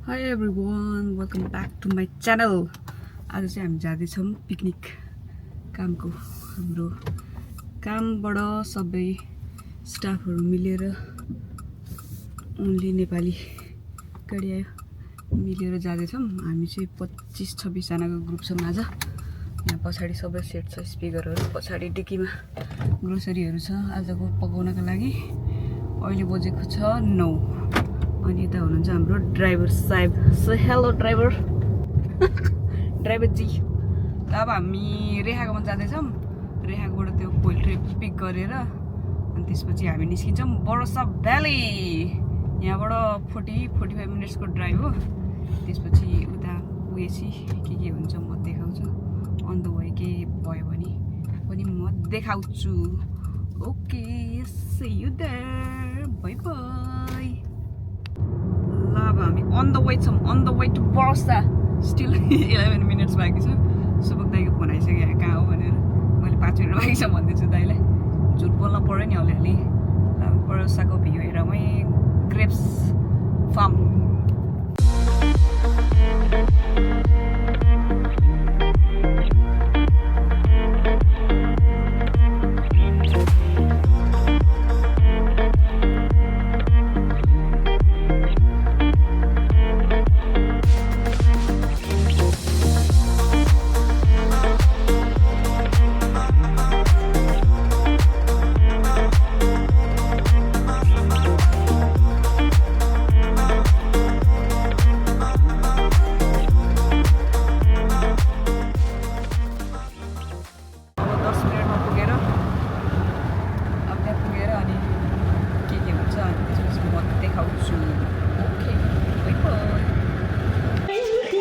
Hi everyone, welcome back to my channel. आज चाहिँ हामी जाँदैछौँ पिकनिक कामको हाम्रो कामबाट सबै स्टाफहरु मिलेर ओन्ली नेपाली गाडी आयो मिलेर जाँदैछौँ हामी चाहिँ 25-26 जनाको ग्रुप छौँ आज यहाँ पछाडी सबै सेट छ स्पिकरहरु पछाडी डिकीमा ग्रोसरीहरु छ आजको पकाउनका लागि अहिले बजेको छ 9 अनि यता हुनुहुन्छ हाम्रो ड्राइभर साहेब सो हेलो ड्राइभर ड्राइभर जी अब हामी रेहाकोमा जाँदैछौँ रेहाकोबाट त्यो पोल्ट्री पिक गरेर अनि त्यसपछि हामी निस्किन्छौँ बरसा भ्याली यहाँबाट 40-45 मिनेट्सको ड्राइभ हो त्यसपछि उता गएपछि के हुन्छ म देखाउँछु अन द वे के भयो भने पनि म देखाउँछु okay see you there bye bye अब हामी अन द वे छौँ on the way to Bursa still 11 minutes बाँकी छ सुबक दाइको फोन आइसक्यो कहाँ हो भनेर मैले 5 मिनट बाँकी छ भन्दैछु दाइलाई झुट बोल्न पर्यो नि अलिअलि अब बर्साको भ्यू हेरमै ग्रेप्स फार्म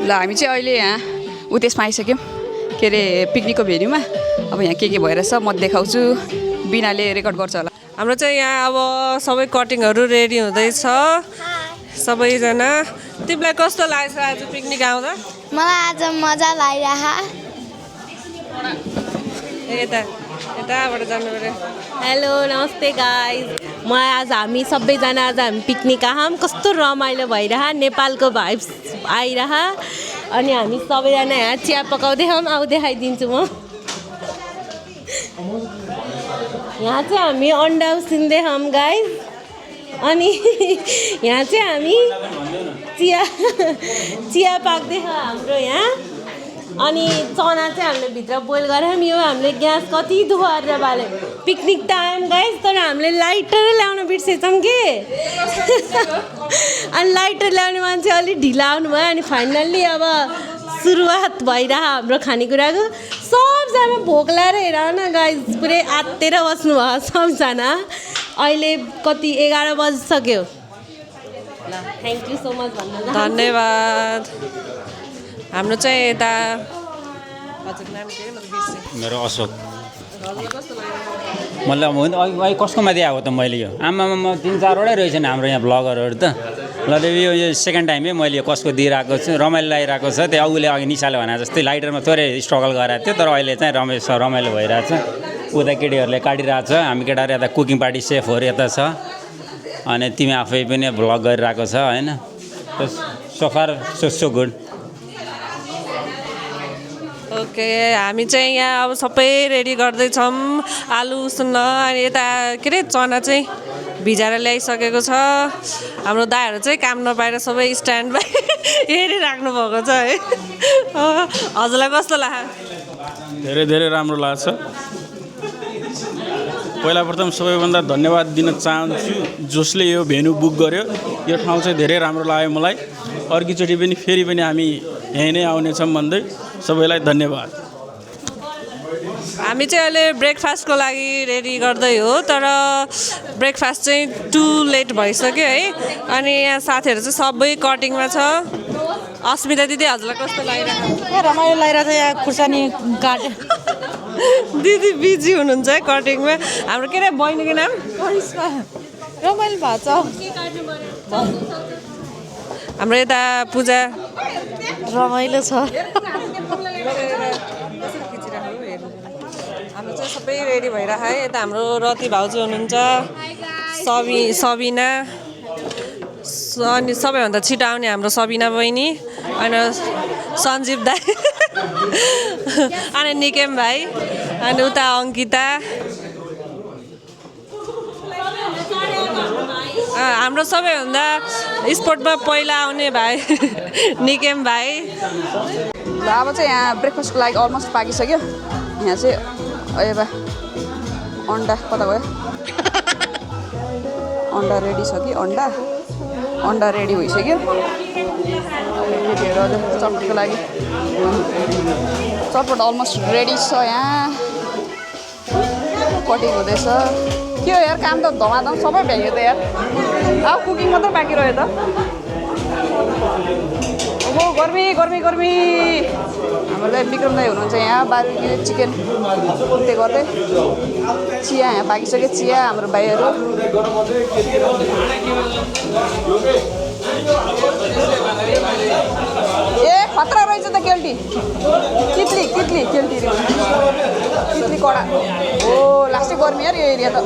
ल हामी चाहिँ अहिले यहाँ उतेसमा आइसक्यौँ के अरे पिकनिकको भेन्यूमा अब यहाँ के भइरहेछ म देखाउँछु बिनाले रेकर्ड गर्छ होला हाम्रो चाहिँ यहाँ अब सबै कटिङहरू रेडी हुँदैछ सबैजना तिमीलाई कस्तो लाग्छ आज पिकनिक आउँदा मलाई आज मजा लागिरहा यताबाट जानु पर्यो हेलो नमस्ते गाइज आज हामी सबैजना आज हामी पिकनिक आयौँ कस्तो रमाइलो भइरह नेपालको भाइब्स आइरह अनि हामी सबैजना यहाँ चिया पकाउँदै छौँ आउ देखाइदिन्छु म यहाँ चाहिँ हामी अन्डा उसिन्दै छौँ गाइज अनि यहाँ चाहिँ हामी चिया पाक्दै छ हाम्रो यहाँ अनि चना चाहिँ हामीले भित्र बोइल गरेर यो हामीले ग्यास कति दुःख गरेर बाल्यो पिकनिक टाइम गाइस तर हामीले लाइटर ल्याउन बिर्सेछौँ कि अनि लाइटर ल्याउने मान्छे अलिक ढिला आउनुभयो अनि फाइनल्ली अब सुरुवात भइरह हाम्रो खानेकुराको सबजना भोक लाएर हेर न गाइस पुरै आत्तेर बस्नुभयो सबजना अहिले कति 11 बजिसक्यो ल थ्याङ्क यू सो मच भन्नु धन्यवाद हाम्रो चाहिँ यता मेरो अशोक मतलब अहिले कसकोमा दिएको हो त मैले यो आमामा म 3-4वटै रहेछ नि हाम्रो यहाँ ब्लगरहरू त ल यो सेकेन्ड टाइमै मैले यो कसको दिइरहेको छु रमाइलो लागिरहेको छ त्यो अघिले अघि निसाले भने जस्तै लाइटरमा थोरै स्ट्रगल गरेको थियो तर अहिले चाहिँ रमाइलो भइरहेछ उता केटीहरूले काटिरहेको छ हामी केटाहरू यता कुकिङ पार्टी सेफहरू यता छ अनि तिमी आफै पनि भ्लग गरिरहेको छ होइन so far so good okay हामी चाहिँ यहाँ अब सबै रेडी गर्दैछौँ आलु उसिन्न अनि यता के अरे चना चाहिँ भिजाएर ल्याइसकेको छ हाम्रो दाइहरू चाहिँ काम नपाएर सबै स्ट्यान्ड बाई हेरिराख्नु भएको छ है हजुरलाई कस्तो लाग्यो धेरै राम्रो लाग्छ पहिला प्रथम सबैभन्दा धन्यवाद दिन चाहन्छु जसले यो भेन्यू बुक गर्यो यो ठाउँ चाहिँ धेरै राम्रो लाग्यो मलाई अर्कोचोटि पनि फेरि पनि हामी यहीँ नै आउनेछौँ भन्दै सबैलाई धन्यवाद हामी चाहिँ अहिले ब्रेकफास्टको लागि रेडी गर्दै हो तर ब्रेकफास्ट चाहिँ टु लेट भइसक्यो है अनि यहाँ साथीहरू चाहिँ सबै कटिङमा छ अस्मिता दिदी हजुरलाई कस्तो लागिरहेको रमाइलो लागिरहेको छ यहाँ खुर्सानी काटे दिदी बिजी हुनुहुन्छ है कटिङमा हाम्रो के अरे बहिनीको नाम रमाइलो भएको छ हाम्रो यता पूजा रमाइलो छ हाम्रो चाहिँ सबै रेडी भइरहेको है यता हाम्रो रति भाउजू हुनुहुन्छ सबिना अनि सबैभन्दा छिटो आउने हाम्रो सबिना बहिनी अनि सञ्जीव दाई अनि निकेम भाइ अनि उता अङ्किता हाम्रो सबैभन्दा स्पोर्टमा पहिला आउने भाइ निकेम भाइ। ल अब चाहिँ यहाँ ब्रेकफास्टको लागि अलमोस्ट पाकिसक्यो। यहाँ चाहिँ अब अन्डा कता गयो अन्डा रेडी छ कि अन्डा रेडी भइसक्यो। केटीहरू अझ चटपटको लागि चटपट अलमोस्ट रेडी छ। यहाँ कटिङ हुँदैछ। के हो यार काम त धमाधम सबै भ्याइयो त यार। अब कुकिङ मात्रै बाँकी रह्यो त। ओहो गर्मी गर्मी गर्मी। हाम्रो दाइ विक्रम दाइ हुनुहुन्छ यहाँ बार्बिक्यू चिकन त्यो गर्दै। चिया यहाँ पाकिसक्यो चिया हाम्रो भाइहरू। ए खतरा रहेछ त केल्टी कित्ली कडा। ओ लास्टै गर्मी यार यो एरिया त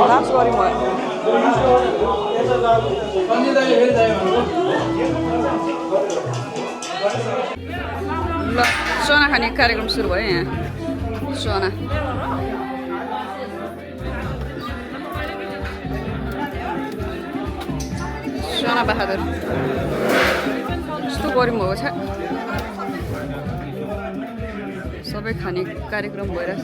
लास्ट गर्मी भयो। ल सोना खाने कार्यक्रम सुरु भयो यहाँ। सोना बहादुर कस्तो गर्मी भएको छ। सबै खाने कार्यक्रम भइरहेछ।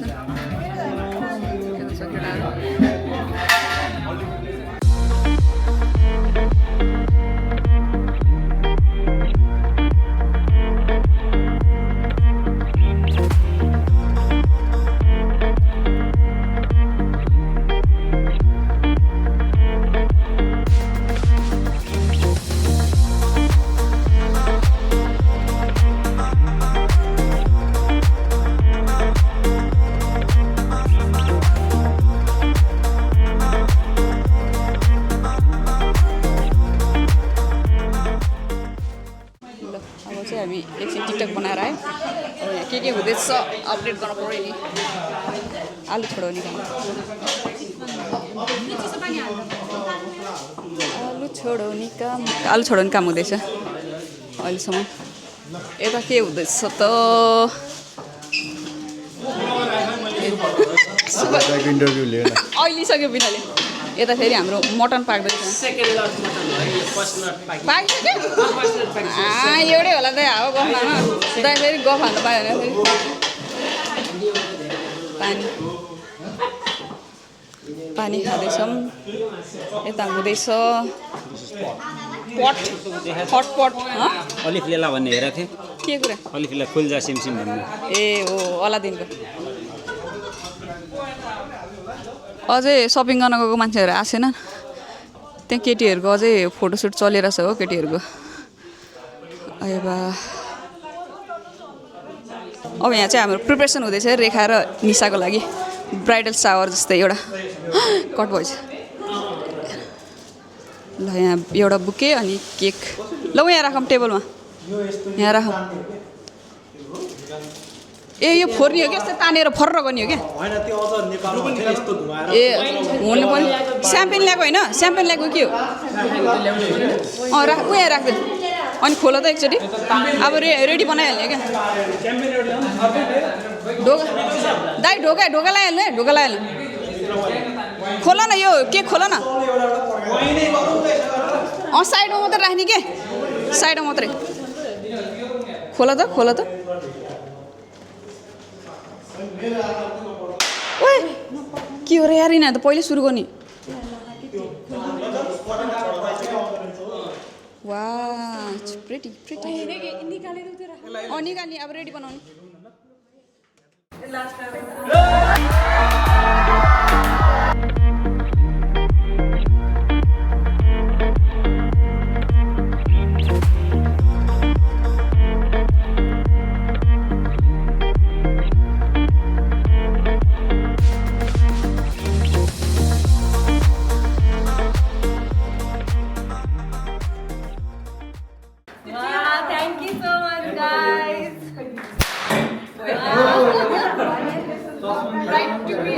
हामी एकछिन टिकटक बनाएर आयो। अब यहाँ के हुँदैछ अपडेट गर्नु पऱ्यो नि। आलु छोडाउने काम आलु छोडाउने काम हुँदैछ अहिलेसम्म। यता के हुँदैछ त अहिले सक्यो बिनाले। यता फेरि हाम्रो मटन पाक्दैछ। पाकिसक्यो एउटै होला दाइ हावा गफ न दाइ फेरि गफ हाल्नु पायो भने फेरि पानी खाँदैछौँ। यता हुँदैछ हटपट अलिफ लेला भन्ने हेरेको थिएँ। के कुरा अलिफ लेला खुल्जा सिमसिम भन्ने। ए हो अलादिनको। अझै सपिङ गर्न गएको मान्छेहरू आएन। त्यहाँ केटीहरूको अझै फोटोसुट चलिरहेछ हो केटीहरूको। अब यहाँ चाहिँ हाम्रो प्रिपरेसन हुँदैछ रेखा र निसाको लागि ब्राइडल सावर जस्तै एउटा कट भएछ। ल यहाँ एउटा बुके अनि केक। ल यहाँ राखौँ टेबलमा यहाँ राखौँ। ए यो फोर्ने हो क्या यस्तो तानेर फर्र गर्ने हो क्या। ए हुनु पनि स्याम्पेन ल्याएको होइन स्याम्पेन ल्याएको के हो। राख यहाँ राख्दै अनि खोला त एकचोटि। अब रेडी बनाइहाल्ने क्या। ढोका दाइ ढोका लगाइहाल्नु है ढोका लगाइहाल्नु। खोला न यो केक खोला न। साइडमा मात्रै राख्ने के साइडमा मात्रै। खोला त ओए के हो र यार यिनीहरू त पहिले सुरु गर्ने। वाह प्रिटी निकाल्ने अब रेडी बनाउने। Right to be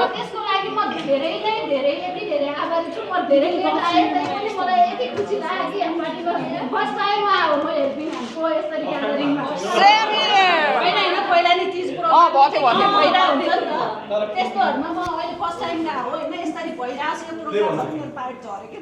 त्यसको लागि म धेरै यति धेरै आभारी छु। म धेरै लेट आएँ पनि मलाई यति खुसी लाग्यो कि पार्टीमा फर्स्ट टाइम आयो म हेल्पिङको यसरी ग्यादरिङमा। होइन पहिला नि 30 भयो पहिला हुन्छ नि त त्यस्तोहरूमा म अहिले फर्स्ट टाइम गएको हो होइन। यसरी भइरहेको छ यो प्रोग्राम मेरो पार्ट झऱ्यो कि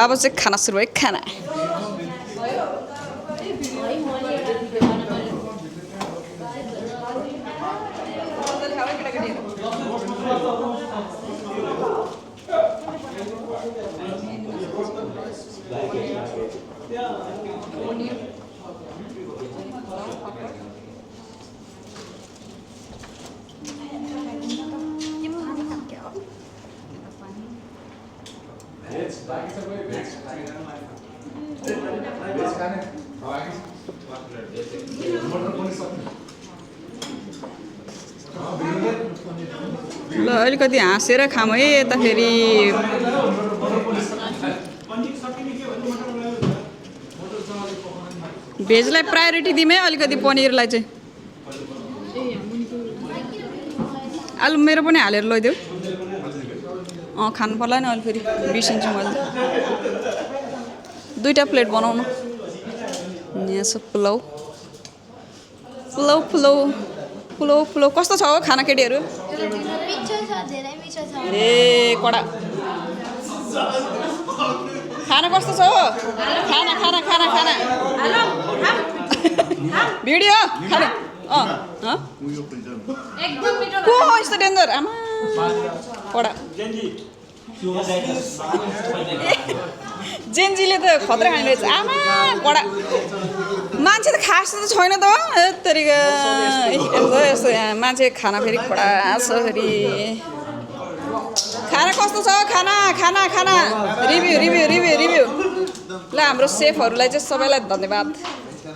अब चाहिँ खाना सुरु भयो खाना ल अलिकति हाँसेर खाम है यता फेरि भेजलाई प्रायोरिटी दिउँ है अलिकति पनिरलाई चाहिँ आलु मेरो पनि हालेर लैदेऊ खानु पर्ला नि अलि फेरि बिर्सिन्छु मैले दुईटा प्लेट बनाउनु यहाँ छ पुलाउ पुलाउ पुलाउ पुलाउ पुलाउ कस्तो छ हो खाना केटीहरू ए कडा खाना कस्तो छ हो खाना खाना खाना खाना भिडियो खाना को हो यस्तो डेन्जर आमा कडा जेन्जीले त खतरा खाइरहेछ आमा कडा मान्छे त खास त छैन त तरिका यस्तो मान्छे खाना फेरि कडा छ फेरि खाना कस्तो छ खाना खाना खाना रिभ्यू रिभ्यू रिभ्यू रिभ्यू ल हाम्रो सेफहरूलाई चाहिँ सबैलाई धन्यवाद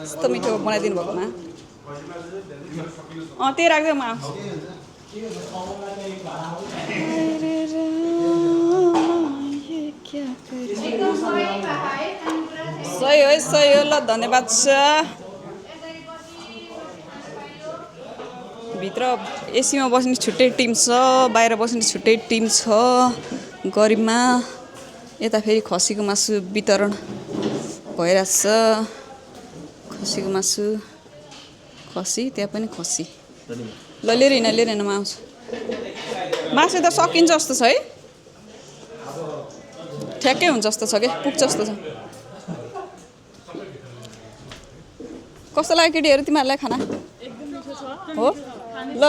यस्तो मिठो बनाइदिनु भएकोमा त्यही राख्दै म आउँछु सही हो ल धन्यवाद छ भित्र एसीमा बस्ने छुट्टै टिम छ बाहिर बस्ने छुट्टै टिम छ गरिबमा यता फेरि खसीको मासु वितरण भइरहेछ खसीको मासु खसी त्यहाँ पनि खसी ल लिएर हिँड म आउँछु मासु त सकिन्छ जस्तो छ है ठ्याक्कै हुन्छ जस्तो छ कि पुग्छ जस्तो छ कस्तो लाग्यो केटीहरू तिमीहरूलाई खाना हो ल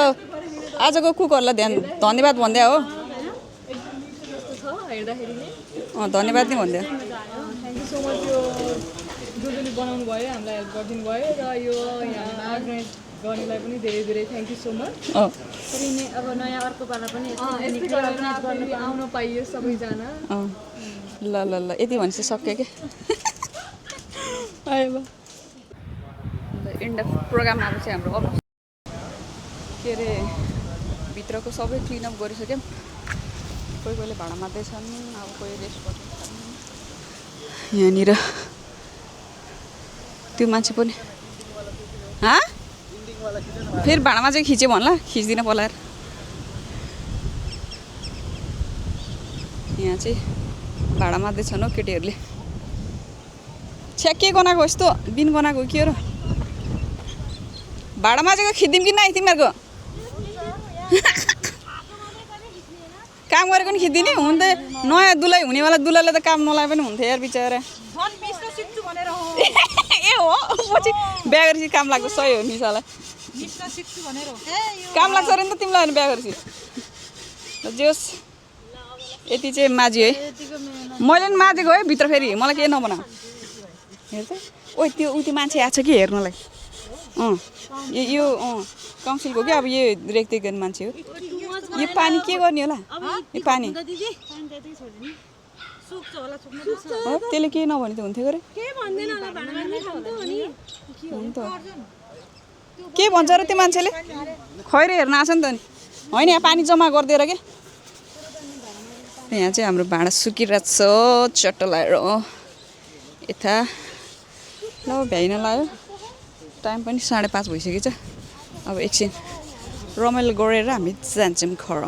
आजको कुकहरूलाई धन्यवाद भन्दै हो धन्यवाद नै भन्दै बनाउनु भयो हामीलाई हेल्प गरिदिनु भयो र यो यहाँ अर्गनाइज गर्नेलाई पनि धेरै धेरै थ्याङ्क यू सो मच अब नयाँ अर्को पाला पनि आउन पाइयो सबैजना ल ल ल यति भनेपछि सक्यो कि एन्ड अफ प्रोग्राम अब चाहिँ हाम्रो के अरे भित्रको सबै क्लिनअप गरिसक्यौँ कोहीले भाडा मार्दैछन् अब कोही रेस्ट गर्दैछन् यहाँनिर त्यो मान्छे पनि फेरि भाँडामा चाहिँ खिच्यो भन्ला खिच्दिनँ पलाएर यहाँ चाहिँ भाडा मार्दैछन् हौ केटीहरूले छ्या के गनाएको यस्तो बिन गनाएको के हो र भाडामा चाहिँ खिच्दिउँ कि नै तिमीहरूको काम गरेको नि खिच्दिने हुन त नयाँ दुलै हुनेवाला दुलाले त काम नलाए पनि हुन्थ्यो यार बिचरा ए हो पछि बिहा गरेपछि काम लाग्छ सही हो निसालाई काम लाग्छ अरे नि त तिमीलाई बिहा गरेपछि जोस् यति चाहिँ माझी है मैले पनि माझेको है भित्र फेरि मलाई के नबना हेर्छ ओ त्यो उ त्यो मान्छे आएको छ कि हेर्नलाई यो काउन्सिलको कि अब यो रेखदेख गर्ने मान्छे हो यो पानी के गर्ने होला यो पानी त्यसले केही नभने त हुन्थ्यो गरे के भन्छ र त्यो मान्छेले खैरो हेर्न आएको छ नि त नि होइन यहाँ पानी जम्मा गरिदिएर के यहाँ चाहिँ हाम्रो भाँडा सुकिरहेको छ चट्ट लगाएर यता ल भ्याइन लाग्यो टाइम पनि 5:30 भइसकेको छ अब एकछिन रमाइलो गरेर हामी जान्छौँ घर